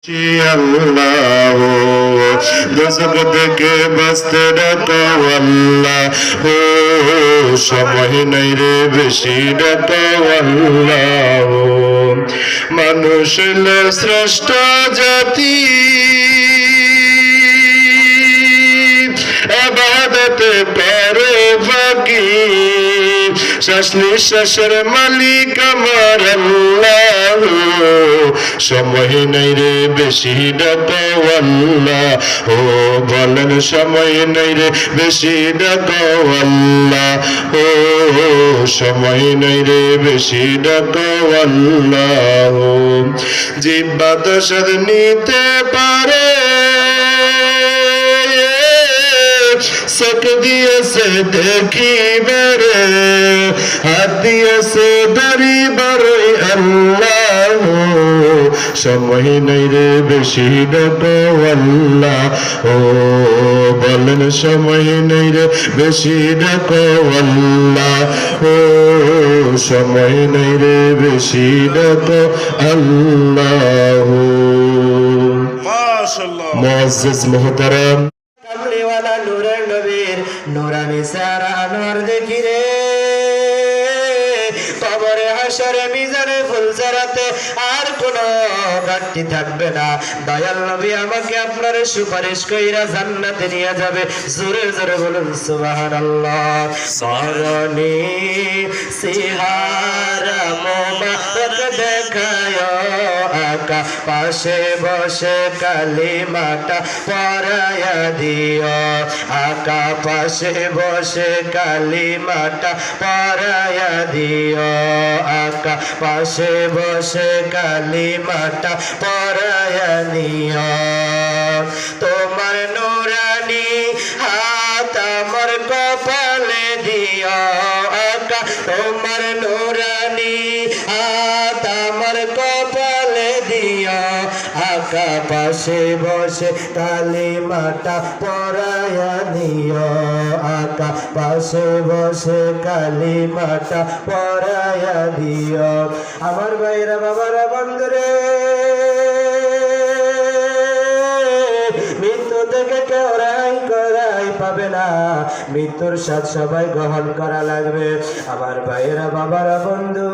আল্লাহ দোজখ থেকে বাঁচতে ডাকো আল্লাহ ও সময় নাই রে বেশি ডাকো আল্লাহ মানুষ হলো শ্রেষ্ঠ জাতি ইবাদতে করে বাকি শ্বাস নিঃশ্বাসের মালিক আমার আল্লাহ সময় নাই রে বেশি ডাকো আল্লাহ ও বলেন সময় নাই রে বেশি ডাকো আল্লাহ ও সময় নাই রে বেশি ডাকো আল্লাহ জিহ্বা তো স্বাদ নিতে পারে চোখ দিয়েছে দেখিবারে হাত দিয়েছে ধরিবারে আল্লাহ সময় নাই রে বেশি ডাকো আল্লাহ ও বলেন সময় নাই রে বেশি ডাকো আল্লাহ ও সময় নাই রে বেশি ডাকো আল্লাহ মাশাআল্লাহ মুআজ্জিজ মুহতারাম কামলিওয়ালা নূরের নবীর নূরানি সারা আনোয়ার দেখি রে কবরে হাসরে মিজানে ফুলজারাতে আর কোনো ঘাটতি থাকবে না দয়াল নবী আমাকে আপনার সুপারিশ কইরা জান্নাতে নিয়ে যাবে জোরে জোরে বলুন সুবহানাল্লাহ সরণি সিহারা মোবারক দেখায় আকা পাশে বসে কালিমাটা পড়ায়া দিও আকা পাশে বসে কালিমাটা পড়ায়া দিও আকা পাশে বসে কালিমাটা পড়ায়া নিও তোমার নুরানি হাত আমার কপালে দিও আকা তোমার নুরানি হাত আমার কপালে দিও আকা পাশে বসে কালিমাটা পড়ায়া নিও আকা পাশে বসে কালিমাটা পড়ায়া দিও আমার ভাইরা বাবারা বন্ধুরে মৃত্যু থেকে কেউ রাই করাই পাবে না মৃত্যুর স্বাদ সবাই গ্রহণ করা লাগবে আমার ভাইরা বাবারা বন্ধু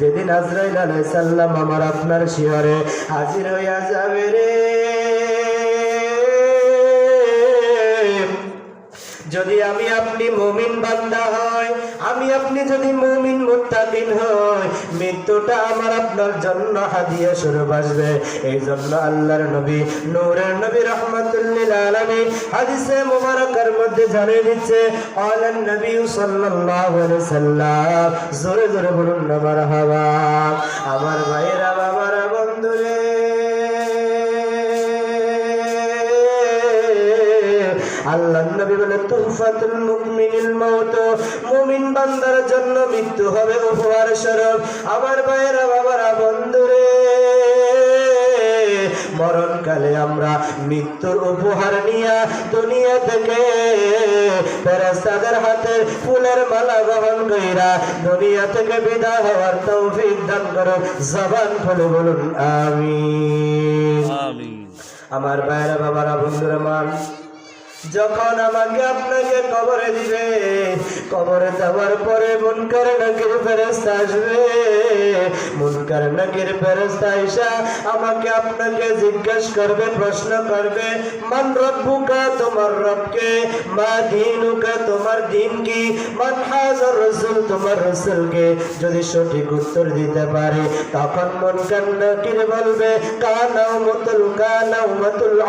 যেদিন আজরাইল আলাইহিস সালাম আমার আপনার শিহরে হাজির হইয়া যাবে রে যদি আমি আপনি মুমিন বান্দা হয় আমি আপনি যদি মুমিন মুত্তাকিন হই মৃত্যুটা আমার আপনার জন্য হাদিয়া স্বরূপ আসবে এই জন্য আল্লাহর নবী নূরের নবী রাহমাতুল লিল আলামিন হাদিসে মুবারকার মধ্যে জানিয়ে দিচ্ছে আলান নবী সাল্লাল্লাহু আলাইহি সাল্লাম জোরে জোরে বলুন না মারহাবা আমার ভাইরা বাবারা বন্ধুরে আল্লাহ নবী বলে তুহফাতুল মুমিনিল মাউত মুমিন বান্দার জন্য মৃত্যু হবে উপহার স্বরূপ আমার ভাইরা বাবারা বন্ধুরে মরণকালে আমরা মৃত্যুর উপহার নিয়ে দুনিয়া থেকে ফেরেশতাদের হাতে ফুলের মালা গ্রহণ কইরা দুনিয়া থেকে বিদায় হওয়ার তৌফিক দান করো জবান খুলে বলুন আমিন আমিন আমার ভাইরা বাবারা বন্ধুরা মান যখন আমাকে আপনাকে কবরে দিবে কবরে দেওয়ার পরে মুনকার নাকির ফেরেশতা আসবে মুনকার নাকির ফেরেশতা আইসা আমাকে আপনাকে জিজ্ঞাসা করবে প্রশ্ন করবে মান রব্বুকা তোমার রবকে মা দীনুকা তোমার দিন কি মান হাজার রাসূল তোমার রাসূলকে যদি সঠিক উত্তর দিতে পারে তখন মুনকার নাকির বলবে কানাউমাতুল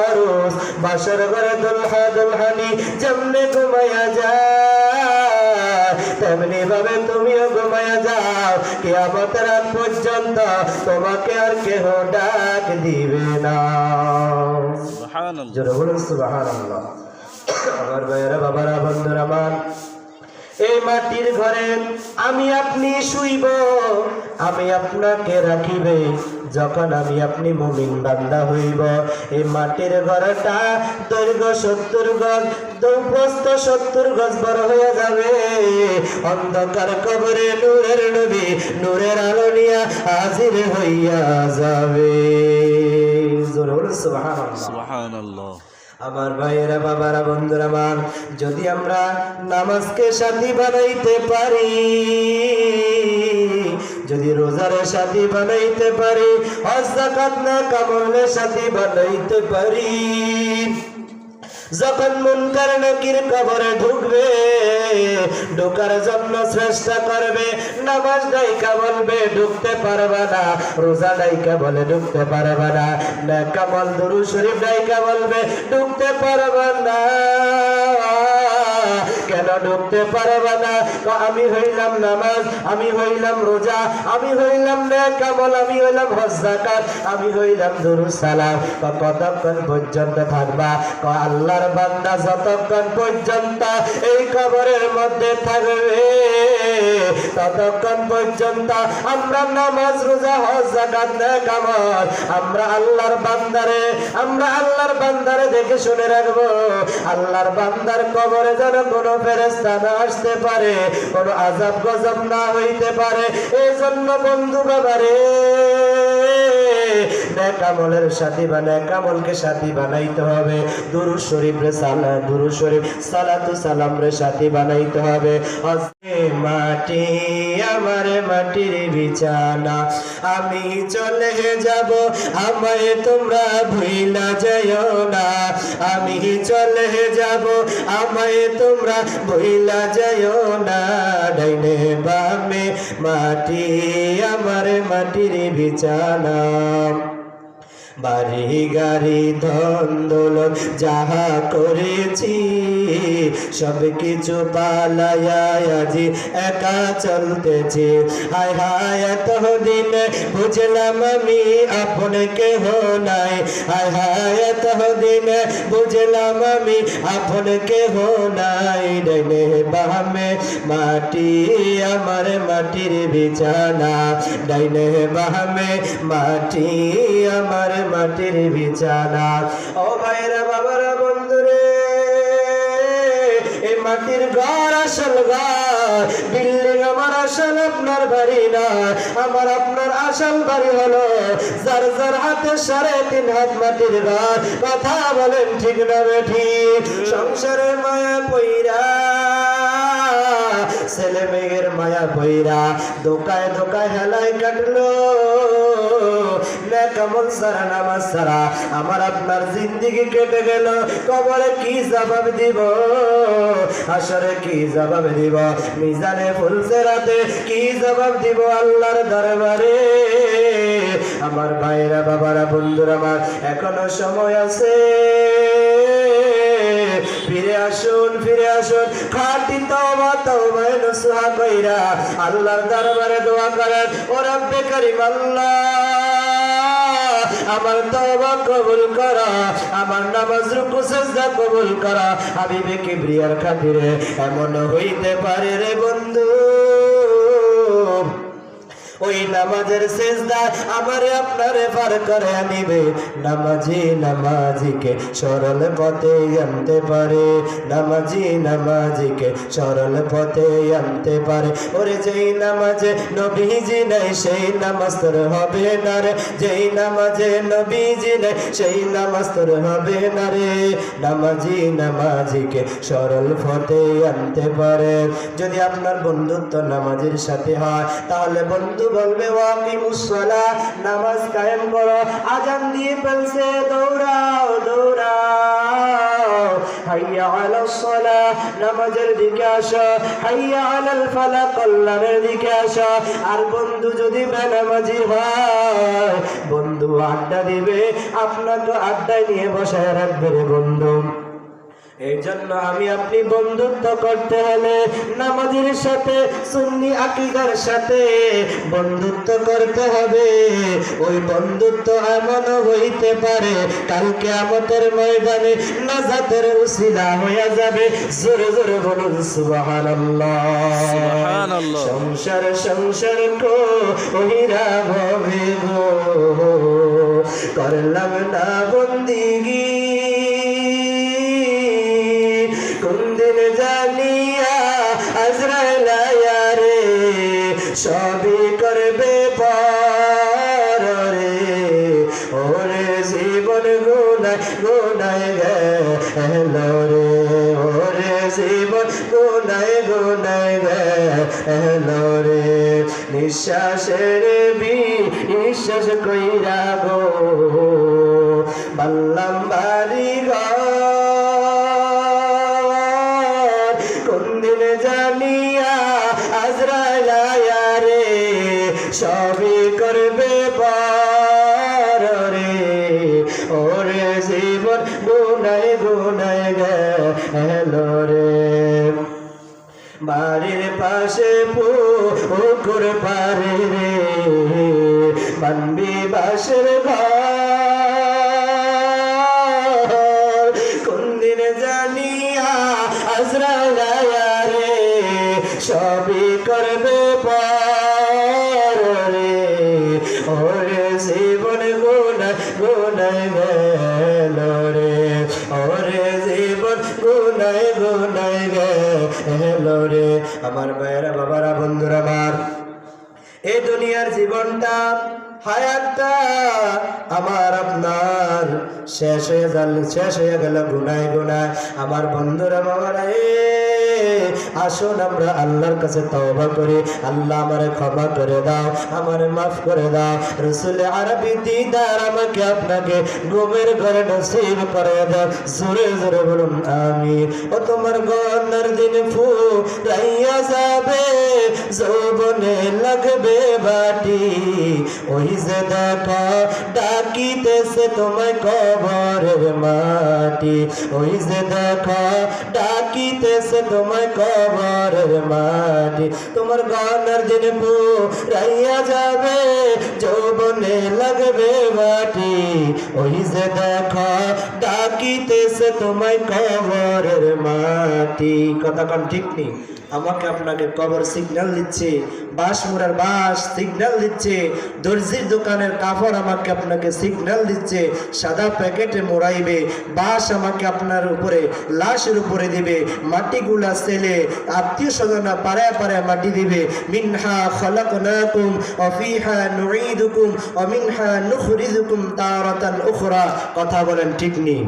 আরুস বাসার ঘরে দুলহা দুলহানি যেমনে ঘুমায়া যায় তেমনি ভাবে তুমিও ঘুমায়া যাও কিয়ামতের রাত পর্যন্ত তোমাকে আর কেহ ডাক দিবে না সুবহানাল্লাহ জোরে বলুন সুবহানাল্লাহ আমার ভাইরা বাবারা বন্ধুরা আমার এই মাটির ঘরে আমি আপনি শুইব আমি আপনাকে রাখিবে যখন আমি আপনি মুমিন বান্দা হইব এই মাটির ঘরটা দৈর্ঘ্য 70 গজ প্রস্থ 70 গজ বড় হয়ে যাবে। অন্ধকার কবরে নূরের নবী নূরের আলো নিয়ে হাজির হইয়া যাবে। জোরে বলুন সুবহানাল্লাহ, সুবহানাল্লাহ। আমার ভাইয়েরা, বাবারা, বন্ধুরা আমার, যদি আমরা নামাজকে সাথী বানাইতে পারি, যদি রোজার সাথী বানাইতে পারি, হজ যাকাত নেক আমলের সাথী বানাইতে পারি, যখন মুনকার নাকির কবরে ঢুকবে, ঢোকার জন্য চেষ্টা করবে, নামাজ ডাইকা বলবে ঢুকতে পারবে না, রোজা ডাইকা বলে ঢুকতে পারবে না, নেক আমল দুরূদ শরীফ ডাইকা বলবে ঢুকতে পারবে না। কেন ঢুকতে পারবে না? আমি হইলাম নামাজ, আমি হইলাম রোজা, আমি হইলাম নেক আমল, আমি হইলাম হজ যাকাত, আমি হইলাম দুরূদ সালাম। কতক্ষণ পর্যন্ত থাকবা? আল্লাহর বান্দা যতক্ষণ পর্যন্ত এই কবরের মধ্যে থাকবে, ততক্ষণ পর্যন্ত আমরা নামাজ রোজা হজ যাকাত নেক আমল আমরা আল্লাহর বান্দারে দেখে শুনে রাখবো। আল্লাহর বান্দার কবরে যেন কোনো ফেরেশতা না আসতে পারে, কোনো আযাব গজব না হইতে পারে। এই জন্য বন্ধু বাবারে, নেক আমলের সাথী নেক আমলকে সাথী বানাইতে হবে। দুরূদ শরীফ রে দুরূদ শরীফ সালাতু সালাম রে সাথী বানাইতে হবে। মাটি আমার মাটির বিছানা, আমি চলে যাব, আমায় তোমরা ভুইলা যাইও না, আমি চলে যাব, আমায় তোমরা ভুইলা যাইও না। ডাইনে বামে মাটি আমার মাটির বিছানা, বাড়ি গাড়ি ধন দৌলত যাহা করেছি, সব কিছু পালাইয়া আজি একা চলতেছি। হায় হায় এতদিন বুঝলাম আমি আপন কেহ নাই, হায় হায় এতদিন বুঝলাম আমি আপন কেহ নাই। ডাইনে বামে মাটি আমার মাটির বিছানা, ডাইনে বামে মাটি আমার মাটির বিছানা। ও ভাইরা, বাবারা, বন্ধুরে, এই মাটির ঘর আসল ঘর, বিল্ডিং আমার আসল আপনার বাড়ি না, আমার আপনার আসল বাড়ি হলো যার যার হাতে 3.5 হাত মাটির ঘর। কথা বলেন ঠিক না বেঠিক? সংসারের মায়া পইরা, ছেলে মেয়ের মায়া পইরা, দোকায় দোকায় হেলায় কাটলো, নেক আমল ছাড়া নামাজ ছাড়া আমার আপনার জিন্দেগি কেটে গেল। কবরে কি জবাব দিব? হাসরে কি জবাব দিব? মিজানে ফুলসেরাতে কি জবাব দিব আল্লাহর দরবারে? আমার ভাইরা, বাবারা, বন্ধুরা আমার, এখনো সময় আছে। ফিরে আসুন, ফিরে আসুন, খাঁটি তওবা তওবায়ে নসুহা কইরা আল্লাহর দরবারে দোয়া করেন, ও রব্বে কারীম আল্লাহ, আমার তওবা কবুল করা, আমার নামাজ রুকু সিজদা কবুল করা, হাবিবে কিবরিয়ার খাতিরে। এমন হইতে পারে রে বন্ধু, ওই নামাজের সিজদা আমারে আপনারে পার করে আনিবে। নামাজি নামাজিকে সরল পথে আনতে পারে, নামাজি নামাজিকে সরল পথে আনতে পারে। ওরে যেই নামাজে নবীজি নাই সেই নামাজ তোর হবে না রে, যেই নামাজে নবীজি নাই সেই নামাজ তোর হবে না রে। নামাজি নামাজিকে সরল পথে আনতে পারে। যদি আপনার বন্ধুত্ব নামাজের সাথে হয়, তাহলে বন্ধু বলবে ওয়াকিমুস সালাহ, নামাজ কায়েম করো, আজান দিয়ে ফেলছে, দৌড়াও দৌড়াও। হাইয়া আলাস সালাহ, নামাজের দিকে আসো, হাইয়া আলাল ফালাহ, কল্যাণের দিকে আসো। আর বন্ধু যদি বেনামাজি হয়, বন্ধু আড্ডা দিবে, আপনাকে আড্ডায় নিয়ে বসায় রাখবে রে বন্ধু। এই জন্য আমি আপনি বন্ধুত্ব করতে হলে নামাজের সাথে, সুন্নি আকীদার সাথে বন্ধুত্ব করতে হবে। ওই বন্ধুত্ব এমন হইতে পারে কাল কিয়ামতের ময়দানে নাজাতের উসিলা হয়ে যাবে। জোরে জোরে বলুন সুবহানাল্লাহ, সুবহানাল্লাহ। সংসার সংসার কো ওহিরা ভবে গো, করলাম না বন্দিগি, গেলো রে নিঃশ্বাসের বিশ্বাস কইরা গো বাল্লাম বাড়ি ঘর কোন দিন জানিয়া আজরাইল আয়া রে সবই করবে পার রে ওরে জীবন গুনায় গুনায় গেলো রে বাড়ির পাশে পুকুর পারে রে বানবি বাসের ঘর কোন দিন জানিয়া আজরাইল আয়া রে সবই করবে পার রে ওরে জীবন গুনায় গুনায় গেলো রে ওরে জীবন গুনায় গুনায় গেলো রে আমার ভাইয়েরা বাবারা বন্ধুরা আমার এই দুনিয়ার জীবনটা হায়াতটা আমার আপনার শেষ হয়ে গেল গুনায় গুনায় আমার বন্ধুরা বাবারা আসুন আমরা আল্লাহর কাছে তওবা করি আল্লাহ আমারে ক্ষমা করে দাও আমারে মাফ করে দাও রাসূল আরবি দিদার আমাকে আপনাকে ঘুমের ঘরে নসিব করে দাও জোরে জোরে বলুন আমিন ও তোমার গন্নার দিন ফুরাইয়া যাবে যৌবনে লাগবে বাটি ওই যে দেখো ডাকিতেছে তোমায় কবরের মাটি ওই যে দেখো ডাকিতেছে তোমায় কবরের মাটি তোমার গন্নার দিন ফুরাইয়া যাবে যৌবনে লাগবে বাটি ওই যে দেখো ডাকিতেছে তোমায় কবরের মাটি কথা কোন ঠিক নেই আমাকে আপনাকে কবর সিগন্যাল দিচ্ছে বাঁশমুড়ার বাঁশ সিগন্যাল দিচ্ছে দর্জির দোকানের কাপড় আমাকে আপনাকে সিগন্যাল দিচ্ছে সাদা প্যাকেটে মোড়াইবে বাঁশ আমাকে আপনার উপরে লাশের উপরে দিবে মাটিগুলা সেলে আত্মীয় স্বজনরা পাড়ায় পাড়ায় মাটি দিবে মিনহা খালাকনাকুম ওয়া ফিহা নুঈদুকুম ওয়া মিনহা নুখরিজুকুম তারাতান উখরা কথা বলেন ঠিক নেই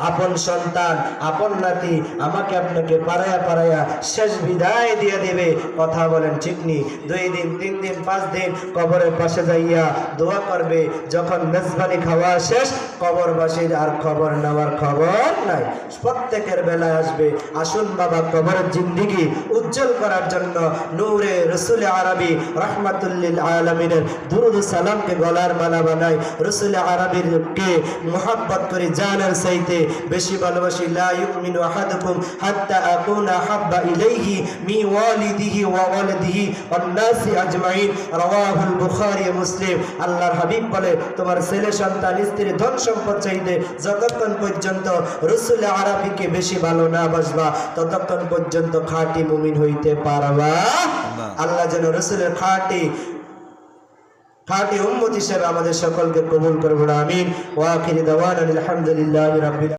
আপন সন্তান আপন নাতি আমাকে আপনাকে পাড়ায়া পাড়ায়া শেষ বিদায় দিয়ে দেবে কথা বলেন ঠিক নি 2 দিন 3 দিন 5 দিন কবরের পাশে যাইয়া দোয়া করবে যখন মেজবানি খাওয়া শেষ কবরবাসীর আর খবর নেওয়ার খবর নাই প্রত্যেকের বেলায় আসবে আসুন বাবা কবরের জিন্দেগি উজ্জ্বল করার জন্য নূরে রাসূল আরবি রাহমাতুল লিল আলামিনের দুরুদ সালামকে গলার মালা বানাই রাসূল আরবিকে মুহাব্বত করি জানার চাইতে বেশি ভালোবাসি লা ইউমিনু আহাদুকুম হাত্তা আকুনা হাব্বা ইলাইহি মি ওয়ালিদিহি ওয়া ওয়ালিদিহি ওয়ান নাসি আজমাইন রাওয়াহুল বুখারী মুসলিম আল্লাহর হাবিব বলে তোমার ছেলে সন্তান স্ত্রী ধন সম্পদ চাইতে যতক্ষণ পর্যন্ত রাসূল আরবিকে বেশি ভালো না বাসবা ততক্ষণ পর্যন্ত খাঁটি মুমিন হইতে পারবা আল্লাহ যেন রাসূলের খাঁটি উম্মত হিসেবে আমাদের সকলকে কবুল করুন আমিন ওয়া আখিরি দাওয়ানা আলহামদুলিল্লাহি রাব্বিল